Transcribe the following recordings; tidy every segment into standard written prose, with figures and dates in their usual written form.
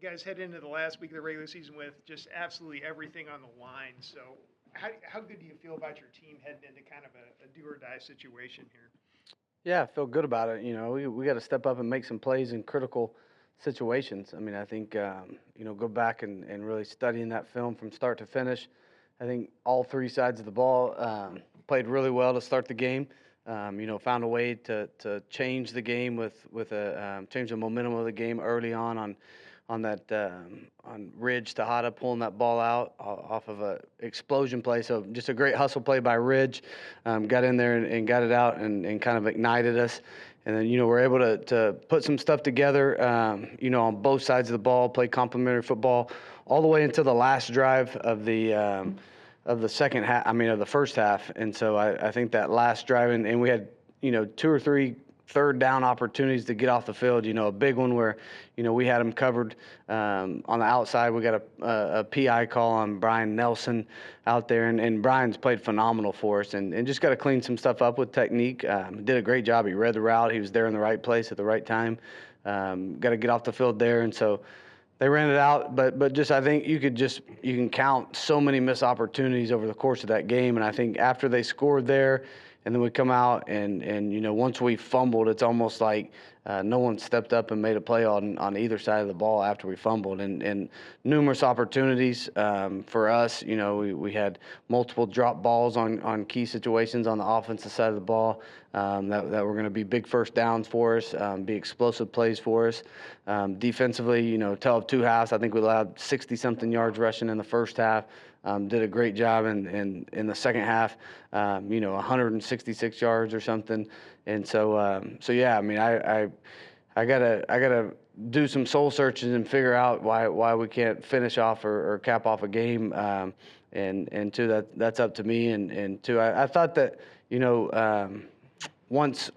guys head into the last week of the regular season with just absolutely everything on the line. So, how good do you feel about your team heading into kind of a do or die situation here? Yeah, I feel good about it. We got to step up and make some plays in critical situations. I mean, I think, go back and really studying that film from start to finish. I think all three sides of the ball played really well to start the game. Found a way to change the game with change the momentum of the game early on that on Ridge Tejada pulling that ball out off of a explosion play. So just a great hustle play by Ridge. Got in there and got it out and kind of ignited us. And then, we're able to put some stuff together, on both sides of the ball, play complementary football all the way into the last drive of the second half, of the first half. And so I think that last drive, and we had, two or three third down opportunities to get off the field. A big one where, we had them covered on the outside. We got a PI call on Brian Nelson out there, and Brian's played phenomenal for us and just got to clean some stuff up with technique. Did a great job. He read the route. He was there in the right place at the right time. Got to get off the field there. And so they ran it out, but just I think you can count so many missed opportunities over the course of that game. And I think after they scored there, and then we come out and once we fumbled, it's almost like no one stepped up and made a play on either side of the ball after we fumbled. And numerous opportunities for us. We had multiple drop balls on key situations on the offensive side of the ball that were going to be big first downs for us, be explosive plays for us. Defensively, tell of two halves. I think we allowed 60-something yards rushing in the first half. Did a great job in the second half, 166 yards or something. And so yeah, I gotta do some soul searches and figure out why we can't finish off or cap off a game. And two, that's up to me. And two, I thought that, once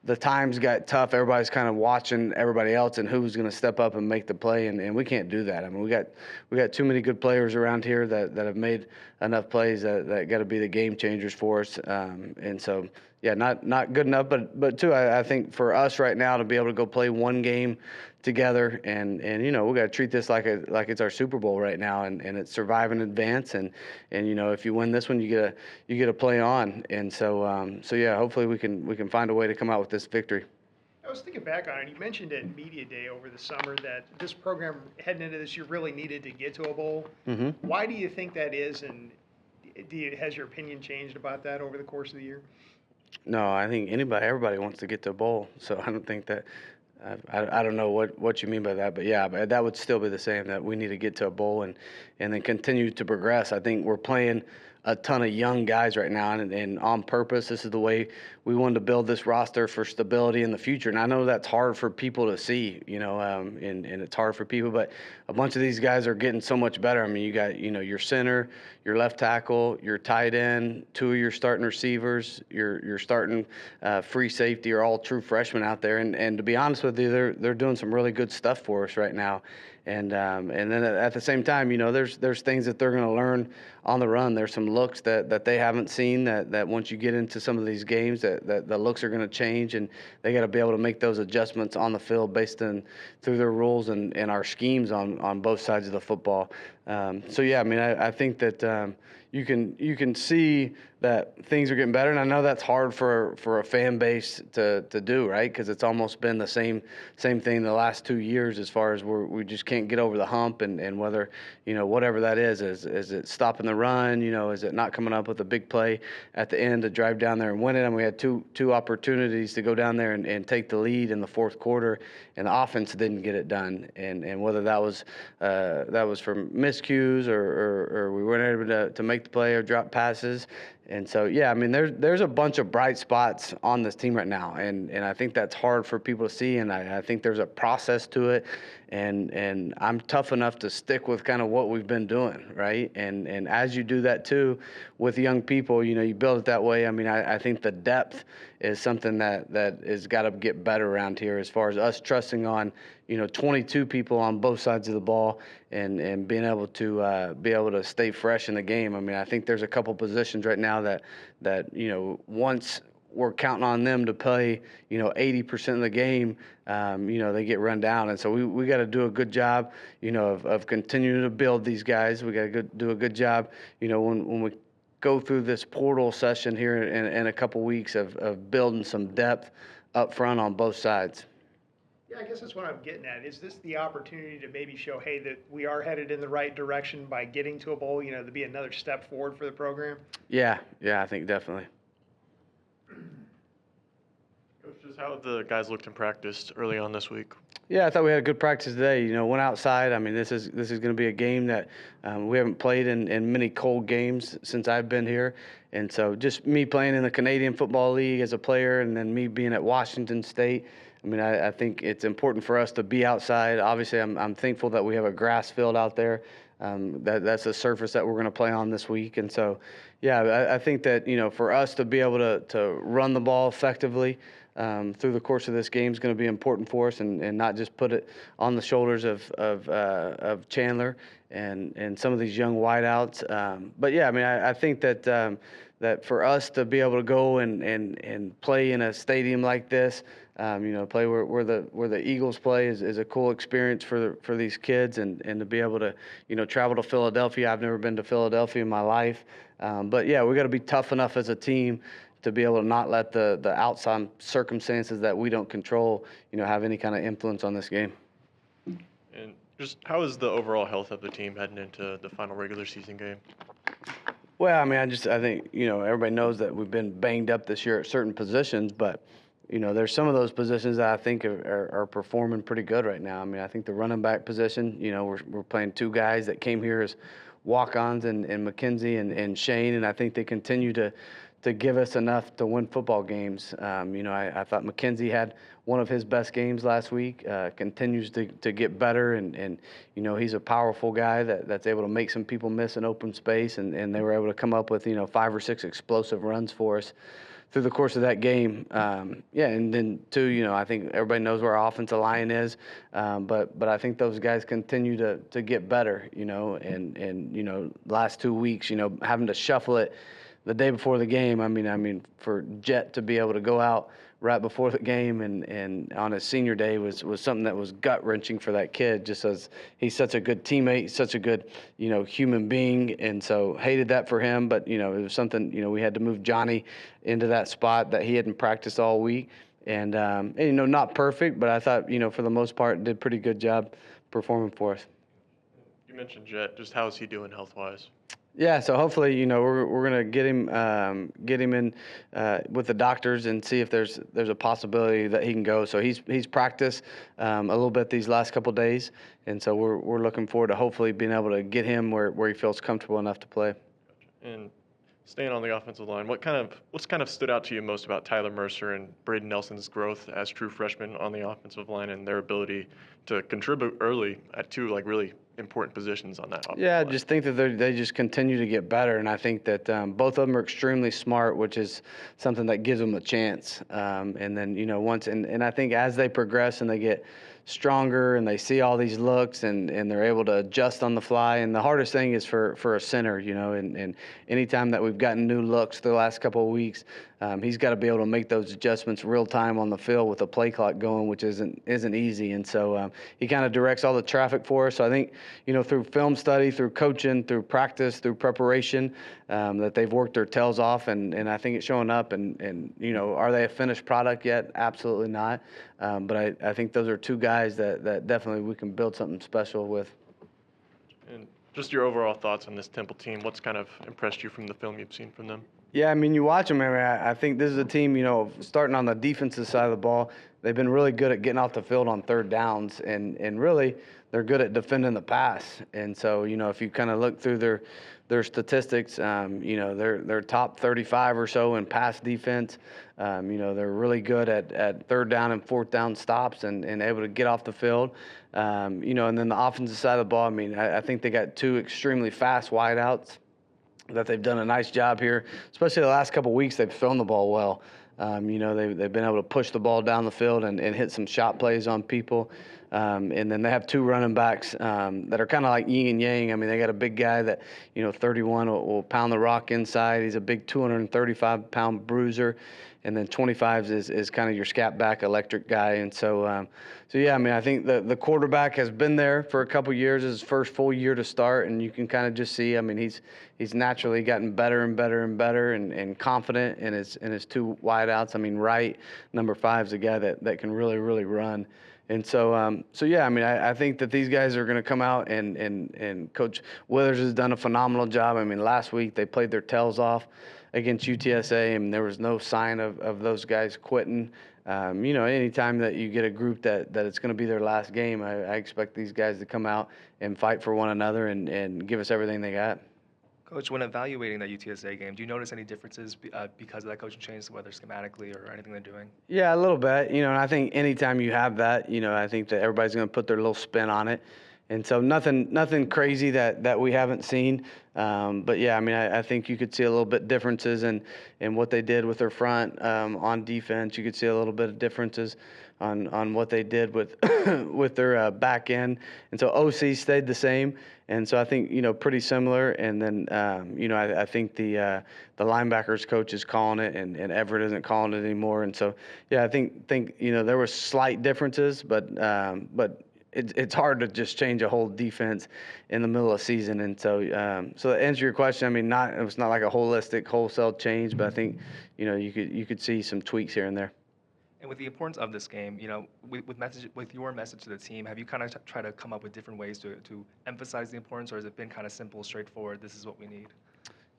the times got tough, everybody's kind of watching everybody else and who's going to step up and make the play, and we can't do that. We got too many good players around here that have made enough plays that got to be the game changers for us. And so, yeah, not good enough, but too, I think for us right now to be able to go play one game together and we got to treat this like it's our Super Bowl right now, and it's survive and advance, and if you win this one, you get a play on. And so yeah, hopefully we can find a way to come out with this victory. I was thinking back on it. You mentioned at Media Day over the summer that this program heading into this year really needed to get to a bowl. Mm-hmm. Why do you think that is, and has your opinion changed about that over the course of the year? No, I think everybody wants to get to a bowl, so I don't think that. I don't know what you mean by that, but yeah, but that would still be the same, that we need to get to a bowl and then continue to progress. I think we're playing a ton of young guys right now, and on purpose. This is the way we wanted to build this roster for stability in the future. And I know that's hard for people to see, and it's hard for people, but a bunch of these guys are getting so much better. You got, your center, your left tackle, your tight end, two of your starting receivers, your starting free safety are all true freshmen out there. And to be honest with you, they're doing some really good stuff for us right now. And then at the same time, there's things that they're going to learn on the run. There's some looks that they haven't seen that once you get into some of these games that the looks are going to change, and they got to be able to make those adjustments on the field based on through their rules and our schemes on both sides of the football. So yeah, I think that you can see that things are getting better, and I know that's hard for a fan base to do, right? Because it's almost been the same thing the last 2 years as far as we just can't get over the hump, and whether whatever that is it stopping the run, is it not coming up with a big play at the end to drive down there and win it? And we had two opportunities to go down there and take the lead in the fourth quarter, and the offense didn't get it done, and whether that was from miscues or we weren't able to make the play or drop passes. And so, yeah, there's a bunch of bright spots on this team right now, and I think that's hard for people to see, and I think there's a process to it, and I'm tough enough to stick with kind of what we've been doing, right? And as you do that too with young people, you build it that way. I think the depth is something that has got to get better around here as far as us trusting on 22 people on both sides of the ball and being able to stay fresh in the game. I think there's a couple positions right now that once we're counting on them to play, 80% of the game, they get run down. And so we got to do a good job, of continuing to build these guys. We got to do a good job, when we go through this portal session here in a couple weeks of building some depth up front on both sides. Yeah, I guess that's what I'm getting at. Is this the opportunity to maybe show, hey, that we are headed in the right direction by getting to a bowl, to be another step forward for the program? Yeah, I think definitely. Coach, just how the guys looked in practice early on this week? Yeah, I thought we had a good practice today. Went outside. I mean, this is going to be a game that we haven't played in many cold games since I've been here. And so just me playing in the Canadian Football League as a player and then me being at Washington State, I mean, I think it's important for us to be outside. Obviously, I'm thankful that we have a grass field out there. That's a surface that we're going to play on this week. And so, yeah, I think that, for us to be able to run the ball effectively through the course of this game is going to be important for us, and not just put it on the shoulders of Chandler and some of these young wideouts. But yeah, I mean, I think that that for us to be able to go and play in a stadium like this, play where the Eagles play is a cool experience for these kids, and to be able to travel to Philadelphia. I've never been to Philadelphia in my life, but yeah, we got to be tough enough as a team to be able to not let the outside circumstances that we don't control, have any kind of influence on this game. And just how is the overall health of the team heading into the final regular season game? Well, I mean, I think, everybody knows that we've been banged up this year at certain positions, but, there's some of those positions that I think are performing pretty good right now. I mean, I think the running back position, we're playing two guys that came here as walk-ons and McKenzie and Shane, and I think they continue to give us enough to win football games. I thought McKenzie had one of his best games last week, continues to get better, and he's a powerful guy that's able to make some people miss in open space, and they were able to come up with, 5 or 6 explosive runs for us through the course of that game. And then too, I think everybody knows where our offensive line is, but I think those guys continue to get better, and last 2 weeks, having to shuffle it the day before the game. I mean, for Jet to be able to go out right before the game and on his senior day was something that was gut wrenching for that kid, just as he's such a good teammate, such a good, human being. And so hated that for him, but, it was something, we had to move Johnny into that spot that he hadn't practiced all week. And not perfect, but I thought, for the most part, did a pretty good job performing for us. You mentioned Jet. Just how is he doing health-wise? Yeah, so hopefully, we're gonna get him in with the doctors and see if there's a possibility that he can go. So he's practiced a little bit these last couple of days, and so we're looking forward to hopefully being able to get him where he feels comfortable enough to play. And staying on the offensive line, what's kind of stood out to you most about Tyler Mercer and Braden Nelson's growth as true freshmen on the offensive line and their ability to contribute early at two really important positions on that offensive line? I just think that they just continue to get better, and I think that both of them are extremely smart, which is something that gives them a chance. And then once and I think as they progress and they get stronger and they see all these looks and they're able to adjust on the fly. And the hardest thing is for a center, and anytime that we've gotten new looks the last couple of weeks, he's got to be able to make those adjustments real time on the field with the play clock going, which isn't easy. And so he kind of directs all the traffic for us. So I think, through film study, through coaching, through practice, through preparation, that they've worked their tails off, and I think it's showing up. And are they a finished product yet? Absolutely not. But I think those are two guys that definitely we can build something special with. And just your overall thoughts on this Temple team. What's kind of impressed you from the film you've seen from them? Yeah, I mean, you watch them. I think this is a team, starting on the defensive side of the ball, they've been really good at getting off the field on third downs, and really they're good at defending the pass. And so, if you kind of look through their statistics, they're top 35 or so in pass defense. They're really good at third down and fourth down stops and able to get off the field. And then the offensive side of the ball, I think they got two extremely fast wideouts that they've done a nice job here, especially the last couple of weeks. They've thrown the ball well. They've been able to push the ball down the field and hit some shot plays on people. And then they have two running backs that are kind of like yin and yang. I mean, they got a big guy that, 31 will pound the rock inside. He's a big 235-pound bruiser. And then 25 is kind of your scat back electric guy. And so yeah, I mean, I think the quarterback has been there for a couple years. His first full year to start, and you can kind of just see. I mean, he's naturally gotten better and better and better, and confident in his two wideouts. I mean, Wright, number 5, is a guy that can really run. And so yeah, I mean, I think that these guys are going to come out, and Coach Withers has done a phenomenal job. I mean, last week they played their tails off against UTSA, and there was no sign of those guys quitting. Anytime that you get a group that it's going to be their last game, I expect these guys to come out and fight for one another and give us everything they got. Coach, when evaluating that UTSA game, do you notice any differences because of that coaching change, whether schematically or anything they're doing? Yeah, a little bit. And I think anytime you have that, I think that everybody's going to put their little spin on it. And so nothing crazy that we haven't seen. But yeah, I mean, I think you could see a little bit differences in what they did with their front on defense. You could see a little bit of differences on what they did with with their back end. And so OC stayed the same. And so I think, pretty similar. And then, I think the linebackers coach is calling it, and Everett isn't calling it anymore. And so, yeah, I think there were slight differences, but it's hard to just change a whole defense in the middle of the season. And so, so to answer your question, I mean, it was not like a holistic, wholesale change, but I think, you could see some tweaks here and there. And with the importance of this game, with your message to the team, have you kind of tried to come up with different ways to emphasize the importance, or has it been kind of simple, straightforward, this is what we need?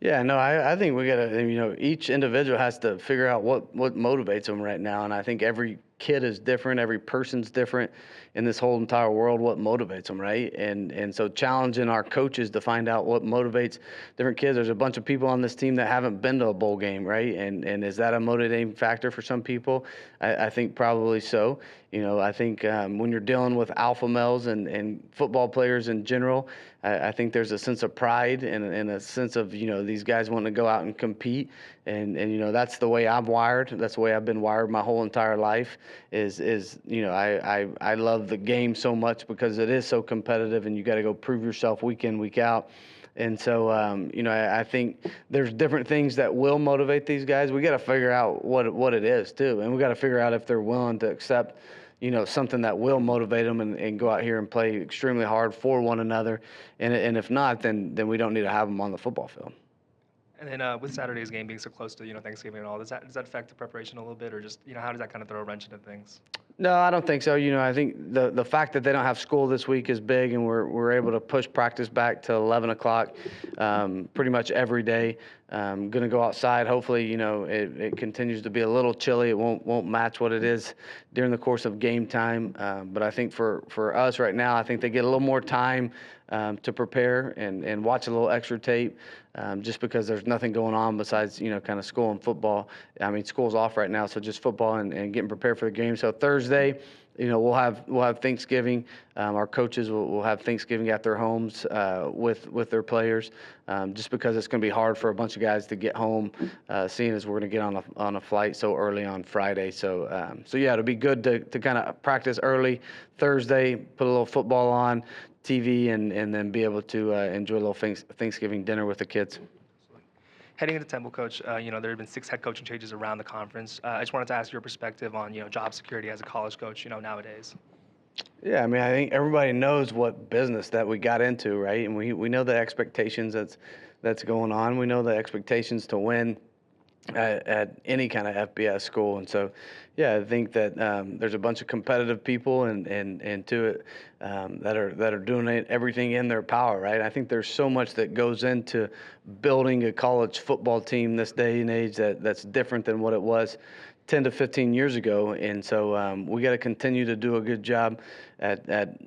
Yeah, no, I think we got to, each individual has to figure out what motivates them right now. And I think every kid is different. Every person's different in this whole entire world, what motivates them, right? And so challenging our coaches to find out what motivates different kids. There's a bunch of people on this team that haven't been to a bowl game, right? And is that a motivating factor for some people? I think probably so. I think when you're dealing with alpha males and football players in general, I think there's a sense of pride and a sense of, these guys want to go out and compete. And that's the way I'm wired. That's the way I've been wired my whole entire life is I love the game so much because it is so competitive, and you got to go prove yourself week in, week out. And so, I think there's different things that will motivate these guys. We got to figure out what it is too. And we got to figure out if they're willing to accept, something that will motivate them and go out here and play extremely hard for one another. And if not, then we don't need to have them on the football field. And then with Saturday's game being so close to Thanksgiving and all, does that affect the preparation a little bit, or just how does that kind of throw a wrench into things? No, I don't think so. I think the fact that they don't have school this week is big, and we're able to push practice back to 11 o'clock pretty much every day. Going to go outside. Hopefully, it continues to be a little chilly. It won't match what it is during the course of game time. But I think for us right now, I think they get a little more time to prepare and watch a little extra tape. Just because there's nothing going on besides, kind of school and football. I mean, school's off right now, so just football and getting prepared for the game. So Thursday, we'll have Thanksgiving. Our coaches will have Thanksgiving at their homes with their players, just because it's going to be hard for a bunch of guys to get home, seeing as we're going to get on a flight so early on Friday. So yeah, it'll be good to kind of practice early Thursday, put a little football on TV, and then be able to enjoy a little Thanksgiving dinner with the kids. Heading into Temple, Coach, there have been 6 head coaching changes around the conference. I just wanted to ask your perspective on, job security as a college coach, nowadays. Yeah, I mean, I think everybody knows what business that we got into, right? And we know the expectations that's going on. We know the expectations to win at any kind of FBS school. And so, yeah, I think that there's a bunch of competitive people and to it that are doing everything in their power, right? I think there's so much that goes into building a college football team this day and age that's different than what it was 10 to 15 years ago. And so we got to continue to do a good job at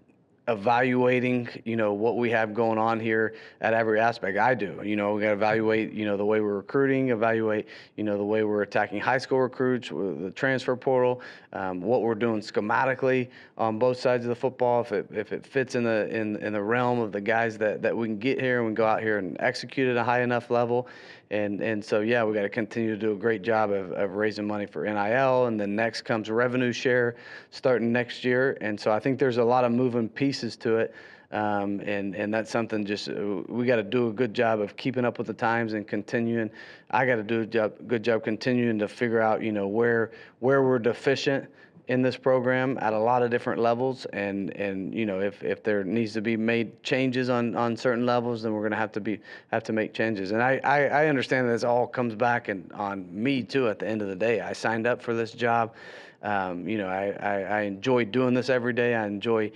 evaluating, what we have going on here at every aspect. I do. We got to evaluate, the way we're recruiting, evaluate, the way we're attacking high school recruits, with the transfer portal, what we're doing schematically on both sides of the football. If it fits in the realm of the guys that we can get here and we can go out here and execute at a high enough level. And so, yeah, we got to continue to do a great job of raising money for NIL, and then next comes revenue share starting next year. And so I think there's a lot of moving pieces to it. And that's something just we got to do a good job of keeping up with the times and continuing. I got to do a good job continuing to figure out, where we're deficient in this program at a lot of different levels, and if there needs to be made changes on certain levels, then we're going to have to make changes. And I understand that this all comes back on me too at the end of the day. I signed up for this job. I enjoy doing this every day. I enjoy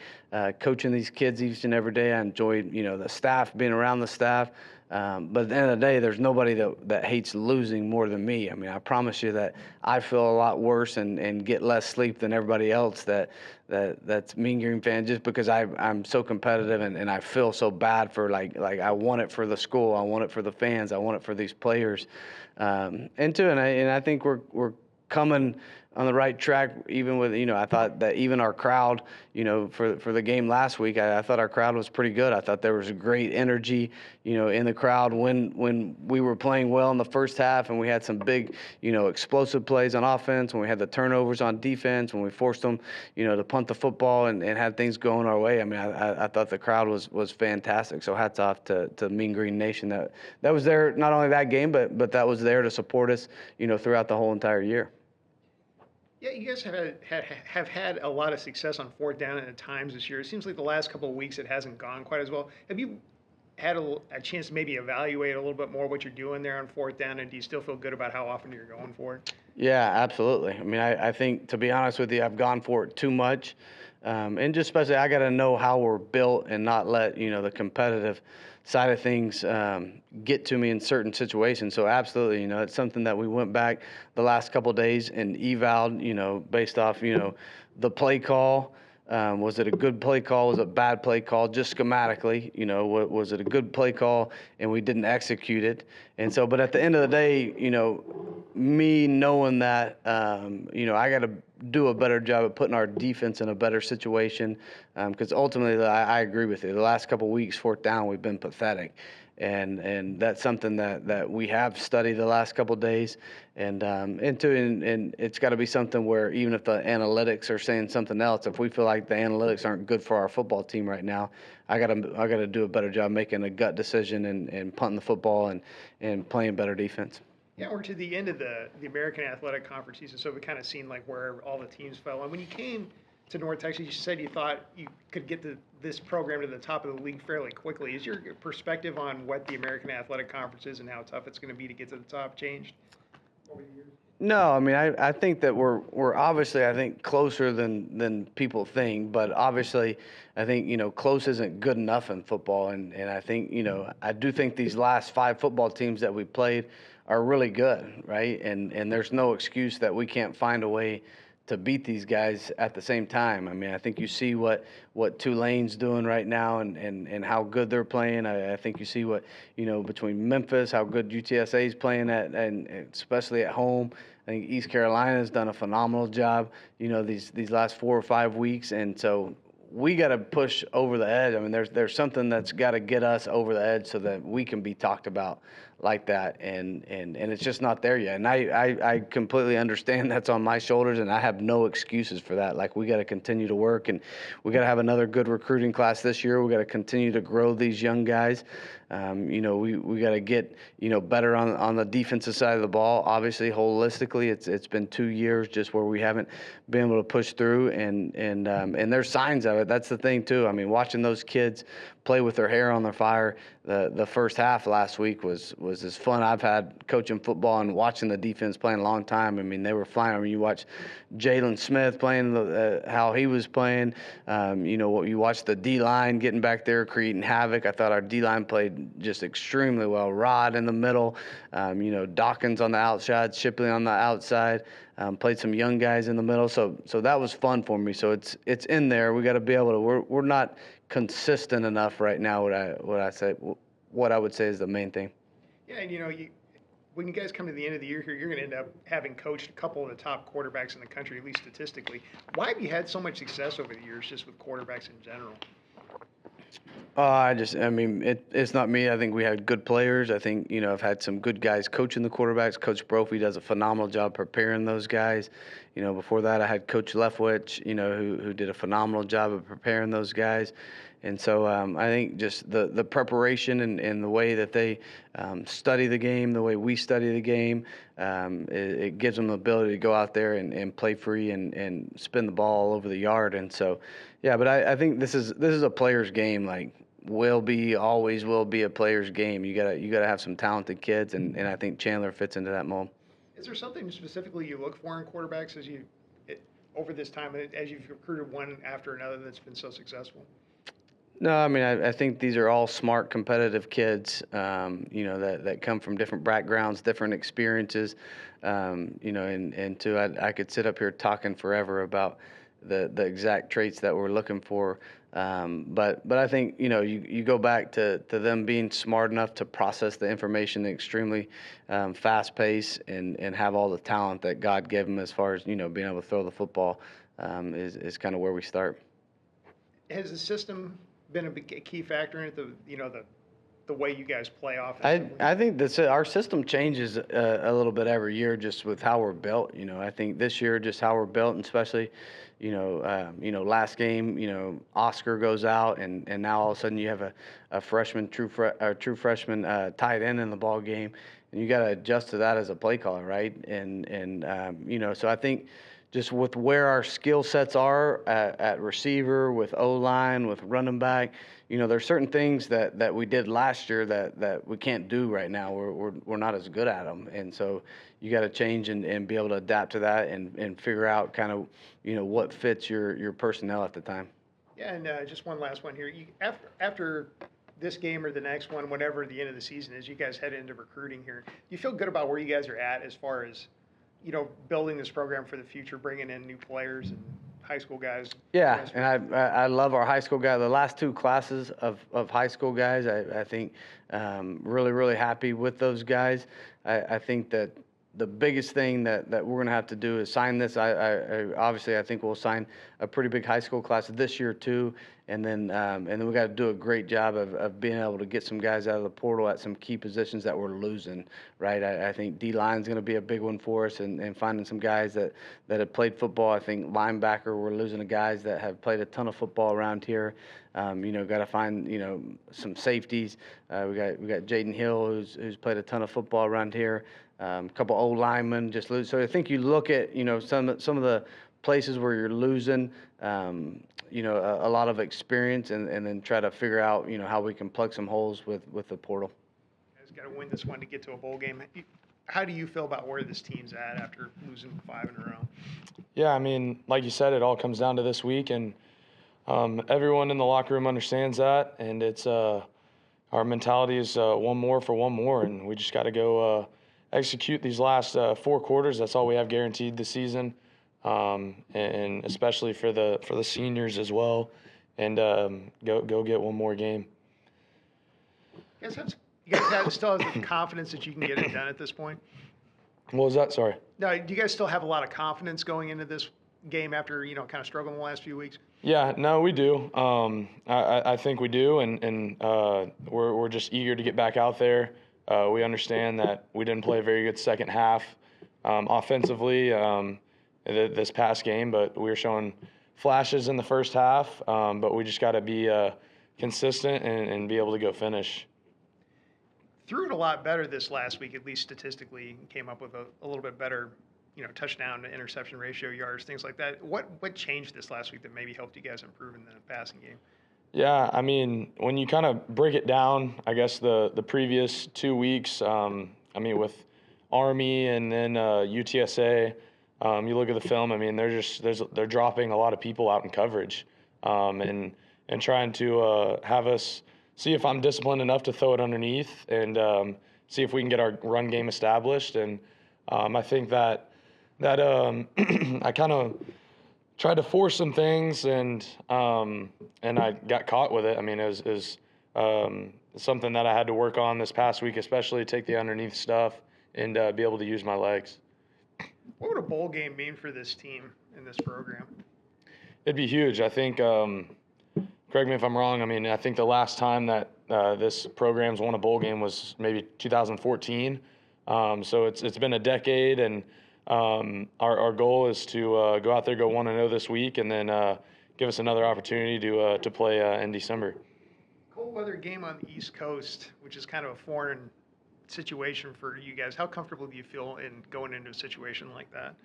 coaching these kids each and every day. I enjoy the staff, being around the staff. But at the end of the day, there's nobody that hates losing more than me. I mean, I promise you that I feel a lot worse and get less sleep than everybody else that's Mean Green fan, just because I'm so competitive and I feel so bad for like I want it for the school, I want it for the fans, I want it for these players, and I think we're coming on the right track, even with, I thought that even our crowd, for the game last week, I thought our crowd was pretty good. I thought there was a great energy, in the crowd when we were playing well in the first half, and we had some big, explosive plays on offense, when we had the turnovers on defense, when we forced them, to punt the football and had things going our way. I mean, I thought the crowd was fantastic. So hats off to Mean Green Nation that was there, not only that game, but that was there to support us, throughout the whole entire year. Yeah, you guys have had a lot of success on fourth down at times this year. It seems like the last couple of weeks it hasn't gone quite as well. Have you had a chance to maybe evaluate a little bit more what you're doing there on fourth down, and do you still feel good about how often you're going for it? Yeah, absolutely. I mean, I think, to be honest with you, I've gone for it too much. And just especially, I got to know how we're built and not let, the competitive side of things get to me in certain situations. So absolutely, it's something that we went back the last couple of days and evaled, based off, the play call. Was it a good play call? Was it a bad play call? Just schematically, was it a good play call and we didn't execute it? And so, but at the end of the day, me knowing that, I got to do a better job of putting our defense in a better situation, because ultimately, I agree with you. The last couple of weeks, fourth down, we've been pathetic. And that's something that we have studied the last couple of days, and it's got to be something where even if the analytics are saying something else, if we feel like the analytics aren't good for our football team right now, I gotta do a better job making a gut decision and punting the football and playing better defense. Yeah, we're to the end of the American Athletic Conference season, so we kind of seen like where all the teams fell. And when you came to North Texas, you said you thought you could get this program to the top of the league fairly quickly. Is your perspective on what the American Athletic Conference is and how tough it's going to be to get to the top changed over the years? No, I mean, I think that we're obviously, I think, closer than people think, but obviously I think, close isn't good enough in football, and I think, I do think these last 5 football teams that we played are really good, right? And there's no excuse that we can't find a way to beat these guys at the same time. I mean, I think you see what Tulane's doing right now and how good they're playing. I think you see what, between Memphis, how good UTSA is playing at, and especially at home. I think East Carolina's done a phenomenal job, these last 4 or 5 weeks. And so we got to push over the edge. I mean, there's something that's got to get us over the edge so that we can be talked about like that, and it's just not there yet. And I completely understand that's on my shoulders, and I have no excuses for that. Like, we got to continue to work, and we got to have another good recruiting class this year. We got to continue to grow these young guys. We got to get better on the defensive side of the ball. Obviously, holistically, it's been 2 years just where we haven't been able to push through, and there's signs of it. That's the thing too. I mean, watching those kids play with their hair on their fire. The first half last week was as fun I've had coaching football and watching the defense playing a long time. I mean, they were flying. I mean, you watch Jalen Smith playing how he was playing. You watch the D-line getting back there, creating havoc. I thought our D-line played just extremely well. Rod in the middle, Dawkins on the outside, Shipley on the outside. played some young guys in the middle. So that was fun for me. So it's in there. We got to be able to. We're not consistent enough right now. What I would say is the main thing. Yeah, and when you guys come to the end of the year here, you're going to end up having coached a couple of the top quarterbacks in the country, at least statistically. Why have you had so much success over the years just with quarterbacks in general? It's not me. I think we had good players. I think, I've had some good guys coaching the quarterbacks. Coach Brophy does a phenomenal job preparing those guys. Before that, I had Coach Leftwich, who did a phenomenal job of preparing those guys. And so I think just the preparation and the way that they study the game, the way we study the game, it gives them the ability to go out there and play free and spin the ball all over the yard. And so, yeah, but I think this is a player's game. Like, always will be a player's game. You gotta have some talented kids, and I think Chandler fits into that mold. Is there something specifically you look for in quarterbacks over this time as you've recruited one after another that's been so successful? No, I think these are all smart, competitive kids, that come from different backgrounds, different experiences, I could sit up here talking forever about the exact traits that we're looking for. But I think, you go back to them being smart enough to process the information extremely fast pace and have all the talent that God gave them as far as, being able to throw the football is kind of where we start. Has the system been a key factor in the way you guys play offensively? I think our system changes a little bit every year just with how we're built. I think this year just how we're built, and especially, last game, Oscar goes out, and now all of a sudden you have a freshman, true freshman tight end in the ball game, and you got to adjust to that as a play caller, right? And so I think just with where our skill sets are at receiver, with O-line, with running back, there's certain things that we did last year that we can't do right now. We're not as good at them. And so you got to change and be able to adapt to that and figure out kind of, what fits your personnel at the time. Yeah, and just one last one here. After this game or the next one, whenever the end of the season is, you guys head into recruiting here. Do you feel good about where you guys are at as far as building this program for the future, bringing in new players and high school guys? Yeah, and I love our high school guys. The last two classes of high school guys, I think really, really happy with those guys. I think that the biggest thing that we're going to have to do is sign this. Obviously, I think we'll sign a pretty big high school class this year too. And then we got to do a great job of being able to get some guys out of the portal at some key positions that we're losing, right? I think D-line is going to be a big one for us, and finding some guys that have played football. I think linebacker, we're losing the guys that have played a ton of football around here. Got to find, some safeties. We got Jaden Hill, who's played a ton of football around here. A couple old linemen just lose. So I think you look at, some of the places where you're losing, a lot of experience, and then try to figure out, how we can plug some holes with the portal. You guys got to win this one to get to a bowl game. How do you feel about where this team's at after losing 5 in a row? Yeah, like you said, it all comes down to this week, and everyone in the locker room understands that, and it's our mentality is one more for one more, and we just got to go execute these last 4 quarters. That's all we have guaranteed this season. And especially for the seniors as well, and go get one more game. You guys still have the confidence that you can get it done at this point? What was that? Sorry. No, do you guys still have a lot of confidence going into this game after kind of struggling the last few weeks? Yeah, no, we do. I think we do, and we're just eager to get back out there. We understand that we didn't play a very good second half offensively. This past game, but we were showing flashes in the first half, but we just got to be consistent and be able to go finish. Threw it a lot better this last week, at least statistically, came up with a little bit better, touchdown to interception ratio, yards, things like that. What changed this last week that maybe helped you guys improve in the passing game? Yeah, when you kind of break it down, I guess the previous 2 weeks, with Army and then UTSA, you look at the film. They're dropping a lot of people out in coverage, and trying to have us see if I'm disciplined enough to throw it underneath, and see if we can get our run game established. And I think that that I kind of tried to force some things and I got caught with it. I mean, it was something that I had to work on this past week, especially take the underneath stuff and be able to use my legs. What would a bowl game mean for this team in this program? It'd be huge. I think, correct me if I'm wrong, I mean, I think the last time that this program's won a bowl game was maybe 2014. So it's been a decade, and our goal is to go out there, go 1-0 this week, and then give us another opportunity to play in December. Cold weather game on the East Coast, which is kind of a foreign situation for you guys. How comfortable do you feel in going into a situation like that?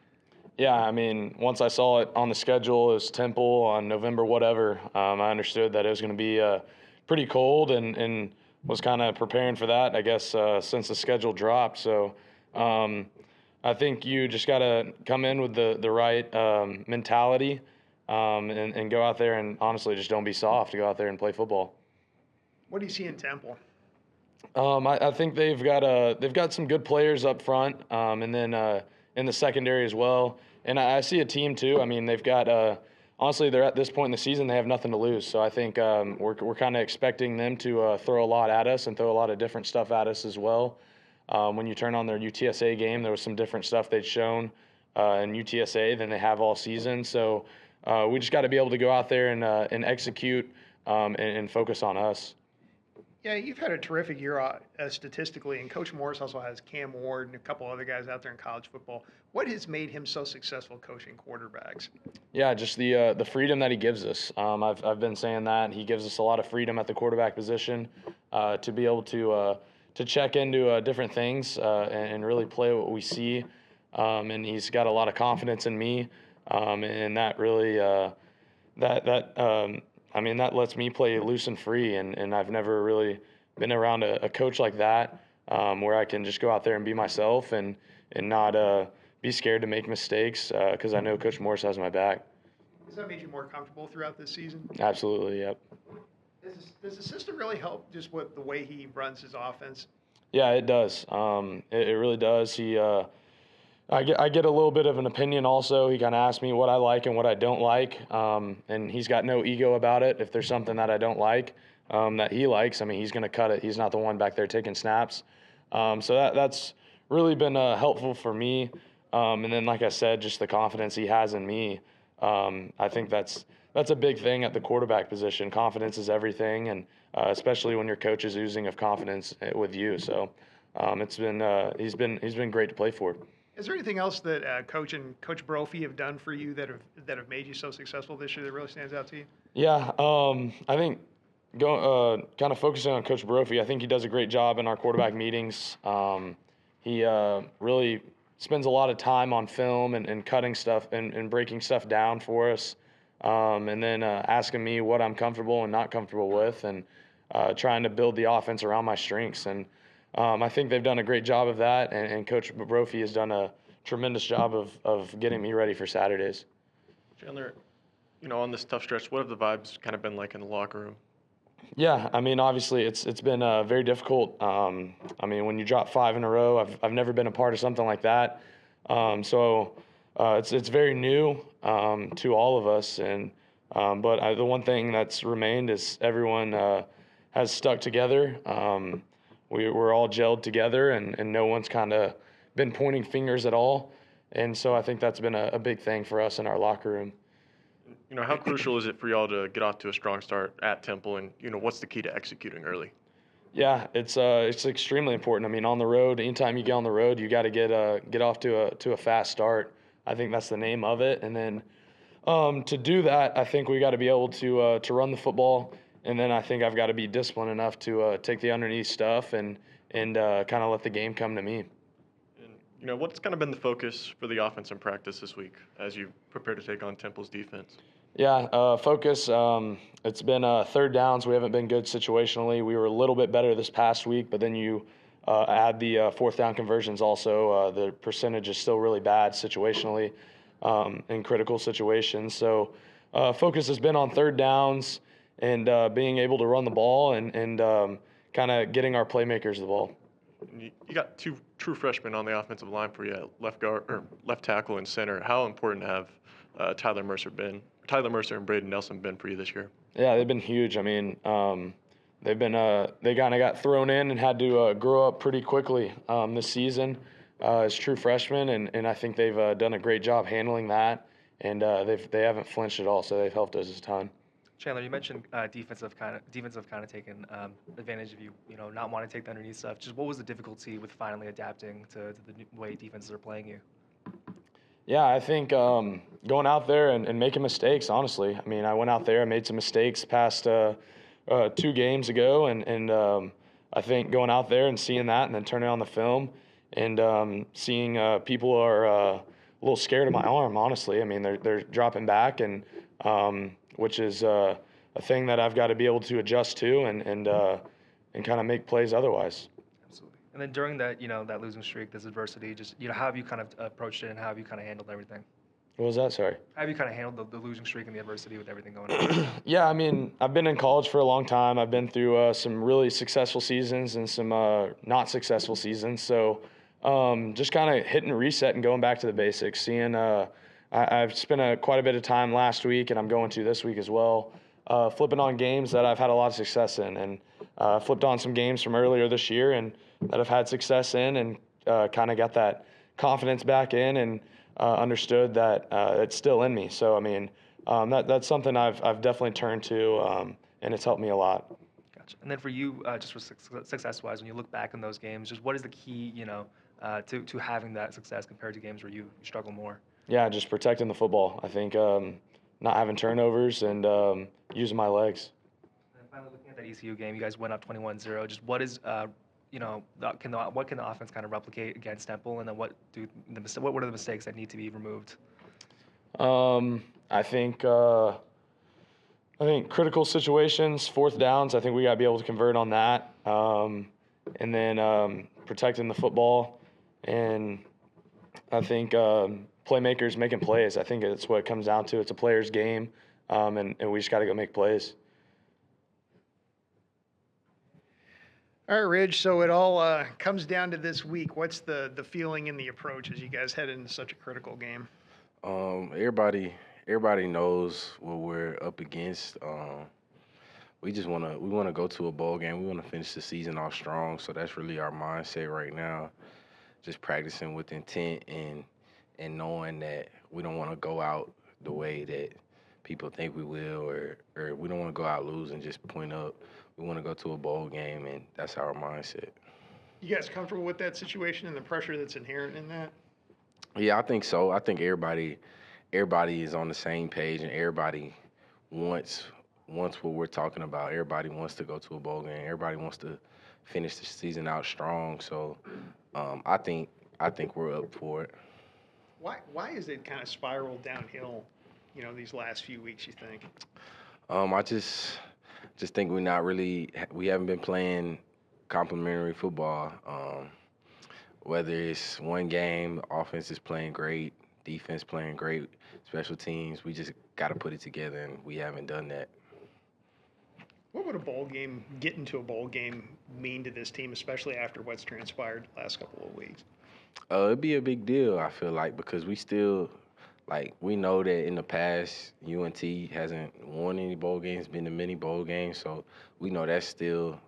Yeah, I mean, once I saw it on the schedule as Temple on November whatever, I understood that it was going to be pretty cold and was kind of preparing for that, I guess, since the schedule dropped. So I think you just got to come in with the right mentality and go out there and honestly just don't be soft. Go out there and play football. What do you see in Temple? I think they've got some good players up front, and then in the secondary as well. And I see a team too. I mean, they've got honestly, they're at this point in the season, they have nothing to lose. So I think we're kind of expecting them to throw a lot at us and throw a lot of different stuff at us as well. When you turn on their UTSA game, there was some different stuff they'd shown in UTSA than they have all season. So we just got to be able to go out there and execute and focus on us. Yeah, you've had a terrific year statistically, and Coach Morris also has Cam Ward and a couple other guys out there in college football. What has made him so successful coaching quarterbacks? Yeah, just the freedom that he gives us. I've been saying that he gives us a lot of freedom at the quarterback position to be able to check into different things and really play what we see. And he's got a lot of confidence in me, and that really I mean, that lets me play loose and free, and I've never really been around a coach like that where I can just go out there and be myself and not be scared to make mistakes because I know Coach Morris has my back. Has that made you more comfortable throughout this season? Absolutely, yep. Does the system really help just with the way he runs his offense? Yeah, it does. It really does. I get a little bit of an opinion also. He kind of asks me what I like and what I don't like, and he's got no ego about it. If there's something that I don't like that he likes, I mean, he's going to cut it. He's not the one back there taking snaps. So that's really been helpful for me. And then, like I said, just the confidence he has in me. I think that's a big thing at the quarterback position. Confidence is everything, and especially when your coach is oozing of confidence with you. So he's been great to play for. Is there anything else that Coach and Coach Brophy have done for you that have made you so successful this year that really stands out to you? Yeah, I think kind of focusing on Coach Brophy, I think he does a great job in our quarterback meetings. He really spends a lot of time on film and cutting stuff and breaking stuff down for us, and then asking me what I'm comfortable and not comfortable with, and trying to build the offense around my strengths. And I think they've done a great job of that, and Coach Brophy has done a tremendous job of getting me ready for Saturdays. Chandler, on this tough stretch, what have the vibes kind of been like in the locker room? Yeah, I mean, obviously it's been very difficult. I mean, when you drop 5 in a row, I've never been a part of something like that. So it's very new to all of us, and but the one thing that's remained is everyone has stuck together. We're all gelled together, and no one's kind of been pointing fingers at all. And so I think that's been a big thing for us in our locker room. How crucial is it for y'all to get off to a strong start at Temple, and what's the key to executing early? Yeah, it's extremely important. I mean, on the road, anytime you get on the road, you got to get off to a fast start. I think that's the name of it. And then to do that, I think we got to be able to run the football. And then I think I've got to be disciplined enough to take the underneath stuff and kind of let the game come to me. And, what's kind of been the focus for the offense in practice this week as you prepare to take on Temple's defense? Yeah, focus. It's been third downs. We haven't been good situationally. We were a little bit better this past week, but then you add the fourth down conversions also. The percentage is still really bad situationally in critical situations. So focus has been on third downs and being able to run the ball and kind of getting our playmakers the ball. And you got two true freshmen on the offensive line for you, at left guard or left tackle and center. How important have Tyler Mercer and Braden Nelson been for you this year? Yeah, they've been huge. I mean, they kind of got thrown in and had to grow up pretty quickly this season as true freshmen, and I think they've done a great job handling that, and they haven't flinched at all, so they've helped us a ton. Chandler, you mentioned defensive kind of taking advantage of you, not wanting to take the underneath stuff. Just what was the difficulty with finally adapting to the new way defenses are playing you? Yeah, I think going out there and making mistakes, honestly. I mean, I went out there and made some mistakes past 2 games ago, and I think going out there and seeing that and then turning on the film and seeing people are a little scared of my arm, honestly. I mean, they're dropping back, and which is a thing that I've got to be able to adjust to and kind of make plays otherwise. Absolutely. And then during that, that losing streak, this adversity, just, how have you kind of approached it and how have you kind of handled everything? What was that? Sorry. How have you kind of handled the losing streak and the adversity with everything going on? Yeah, I mean, I've been in college for a long time. I've been through some really successful seasons and some not successful seasons. So just kind of hitting reset and going back to the basics. Seeing, I've spent quite a bit of time last week, and I'm going to this week as well, flipping on games that I've had a lot of success in, and flipped on some games from earlier this year and that I've had success in, and kind of got that confidence back in and understood that it's still in me. So I mean, that's something I've definitely turned to, and it's helped me a lot. Gotcha. And then for you, just for success-wise, when you look back on those games, just what is the key, to having that success compared to games where you struggle more? Yeah, just protecting the football. I think not having turnovers and using my legs. And then finally, looking at that ECU game, you guys went up 21-0. Just what is what can the offense kind of replicate against Temple, and then what are the mistakes that need to be removed? I think critical situations, 4th downs. I think we got to be able to convert on that, and then protecting the football, and I think playmakers making plays. I think it's what it comes down to. It's a player's game, and we just got to go make plays. All right, Ridge. So it all comes down to this week. What's the feeling and the approach as you guys head into such a critical game? Everybody knows what we're up against. We want to go to a bowl game. We want to finish the season off strong. So that's really our mindset right now. Just practicing with intent and knowing that we don't want to go out the way that people think we will, or we don't want to go out losing, just point up. We want to go to a bowl game, and that's our mindset. You guys comfortable with that situation and the pressure that's inherent in that? Yeah, I think so. I think everybody is on the same page, and everybody wants what we're talking about. Everybody wants to go to a bowl game. Everybody wants to finish the season out strong. So I think we're up for it. Why is it kind of spiraled downhill, these last few weeks, you think? I just think we haven't been playing complimentary football. Whether it's one game, offense is playing great, defense playing great, special teams, we just got to put it together, and we haven't done that. What would getting to a bowl game mean to this team, especially after what's transpired the last couple of weeks? It'd be a big deal, I feel like, because we still, we know that in the past, UNT hasn't won any bowl games, been to many bowl games, so we know that's still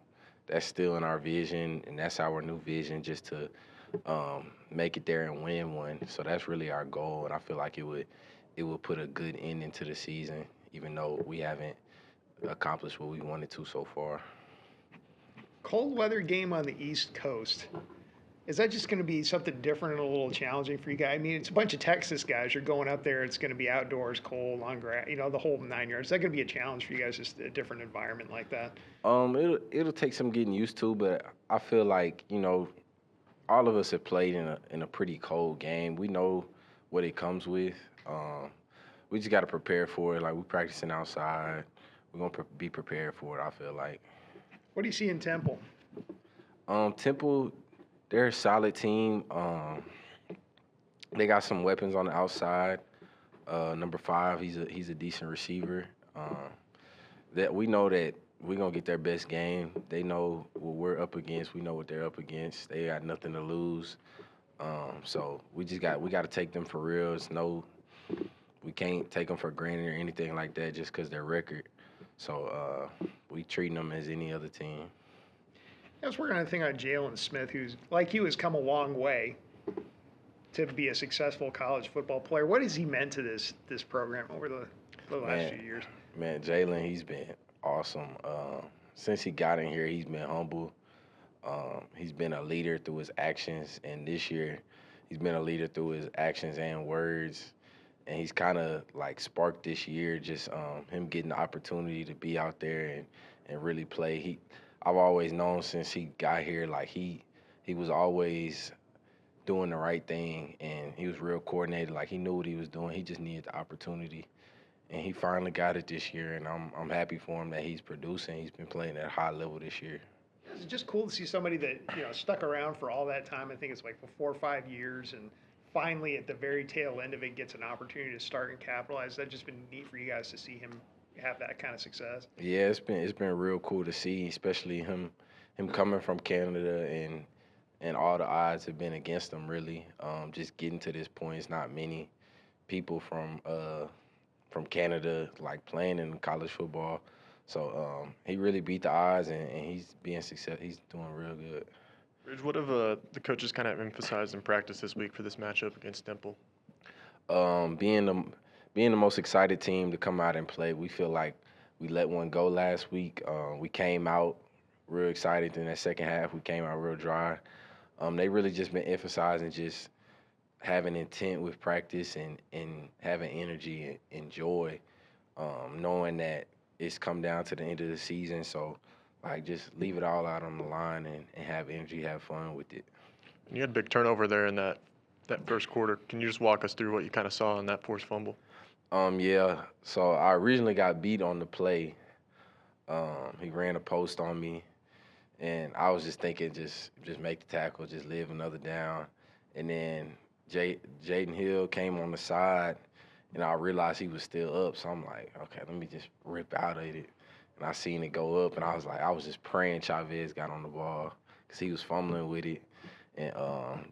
in our vision, and that's our new vision, just to make it there and win one. So that's really our goal, and I feel like it would put a good ending to the season, even though we haven't accomplished what we wanted to so far. Cold weather game on the East Coast. Is that just going to be something different and a little challenging for you guys? I mean, it's a bunch of Texas guys. You're going up there. It's going to be outdoors, cold, on grass, the whole 9 yards. Is that going to be a challenge for you guys, just a different environment like that? It'll take some getting used to, but I feel like, all of us have played in a pretty cold game. We know what it comes with. We just got to prepare for it. We're practicing outside. We're going to be prepared for it, I feel like. What do you see in Temple? Temple, they're a solid team. They got some weapons on the outside. Number 5, he's a decent receiver. That we know that we're gonna get their best game. They know what we're up against. We know what they're up against. They got nothing to lose. So we got to take them for real. We can't take them for granted or anything like that just because their record. So we treating them as any other team. I was working on a thing on Jalen Smith, who's like you, has come a long way to be a successful college football player. What has he meant to this program over the last few years? Man, Jalen, he's been awesome. Since he got in here, he's been humble. He's been a leader through his actions, and this year he's been a leader through his actions and words. And he's kind of like sparked this year, just him getting the opportunity to be out there and really play. I've always known since he got here, like he was always doing the right thing, and he was real coordinated. Like he knew what he was doing. He just needed the opportunity, and he finally got it this year. And I'm happy for him that he's producing. He's been playing at a high level this year. It's just cool to see somebody that stuck around for all that time. I think it's like for 4 or 5 years, and finally at the very tail end of it gets an opportunity to start and capitalize. That's just been neat for you guys to see him have that kind of success. Yeah, it's been real cool to see, especially him coming from Canada, and all the odds have been against him really. Just getting to this point, it's not many people from Canada like playing in college football. So he really beat the odds, and he's being successful. He's doing real good. Ridge, what have the coaches kind of emphasized in practice this week for this matchup against Temple? Being the most excited team to come out and play. We feel like we let one go last week. We came out real excited in that second half. We came out real dry. They really just been emphasizing just having intent with practice and having energy and joy, knowing that it's come down to the end of the season. So, like, just leave it all out on the line and have energy, have fun with it. You had a big turnover there in that first quarter. Can you just walk us through what you kind of saw in that forced fumble? Yeah. So I originally got beat on the play. He ran a post on me, and I was just thinking, just make the tackle, just live another down. And then Jaden Hill came on the side, and I realized he was still up. So I'm like, okay, let me just rip out of it. And I seen it go up, and I was just praying Chavez got on the ball because he was fumbling with it. And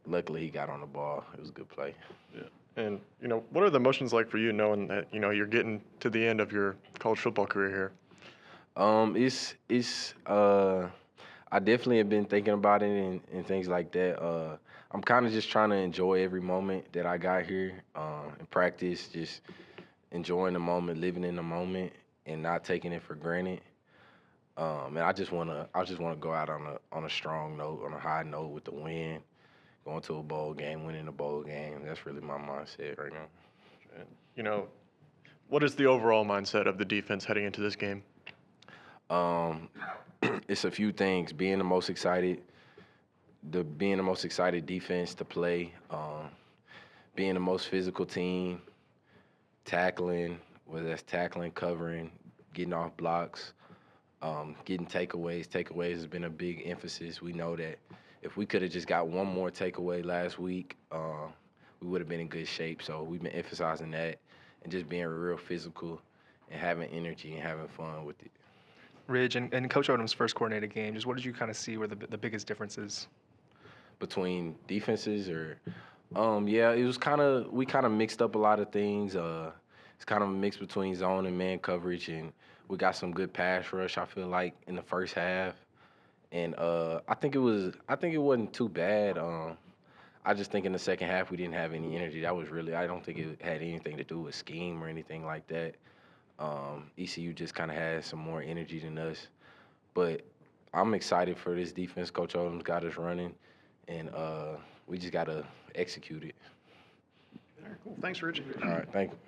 luckily he got on the ball. It was a good play. Yeah. And, what are the emotions like for you knowing that, you're getting to the end of your college football career here? I definitely have been thinking about it and things like that. I'm kind of just trying to enjoy every moment that I got here in practice, just enjoying the moment, living in the moment, and not taking it for granted. And I just wanna go out on a strong note, on a high note with the win, going to a bowl game, winning a bowl game. That's really my mindset right now. What is the overall mindset of the defense heading into this game? It's a few things. Being the most excited defense to play, being the most physical team, tackling, whether that's tackling, covering, getting off blocks, getting takeaways. Takeaways has been a big emphasis. We know that if we could have just got one more takeaway last week, we would have been in good shape. So we've been emphasizing that and just being real physical and having energy and having fun with it. Ridge, and Coach Odom's first coordinated game, just what did you kind of see were the biggest differences? Between defenses or yeah, it was we kind of mixed up a lot of things. It's kind of a mix between zone and man coverage, and we got some good pass rush, I feel like, in the first half. And I think it wasn't too bad. I just think in the second half we didn't have any energy. I don't think it had anything to do with scheme or anything like that. ECU just kind of had some more energy than us. But I'm excited for this defense. Coach Odom's got us running, and we just got to execute it. All right, cool. Thanks, Rich. All right, thank you.